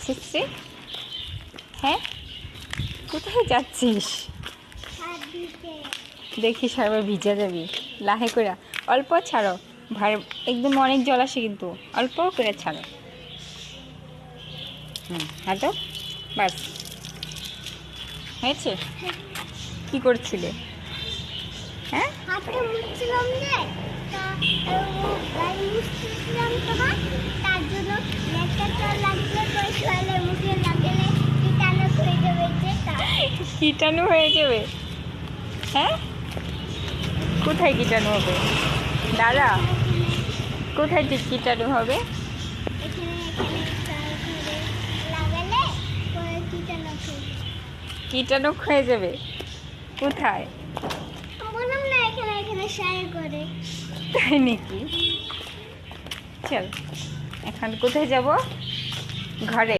ছিঃ, হ্যাঁ কোথায় যাচ্ছিস? দেখিস আবার ভিজে যাবি। লাহে করে অল্প ছাড়ো, ভার একদম অনেক জল আসে কিন্তু অল্প করে ছাড়ো। হাঁটো, বাস হয়েছে। কি করছিলে? হ্যাঁ হাতে মুছছিলাম যে গায়ে মুছছিলাম তোমার, তার জন্য লেখাটা লাগবে কই শরীরে মুখে লাগলে কীটাণু হয়ে যাবে। কীটাণু হয়ে যাবে? হ্যাঁ কোথায় কীটাণু হবে? দাদা কোথায় ঠিক কীটাণু হবে? এখানে লাগালে পরে কীটাণু কীটাণু হয়ে যাবে কোথায়? বললাম না, এখানে সায় করে। তাই নাকি? চল এখন কোথায় যাব? ঘরে।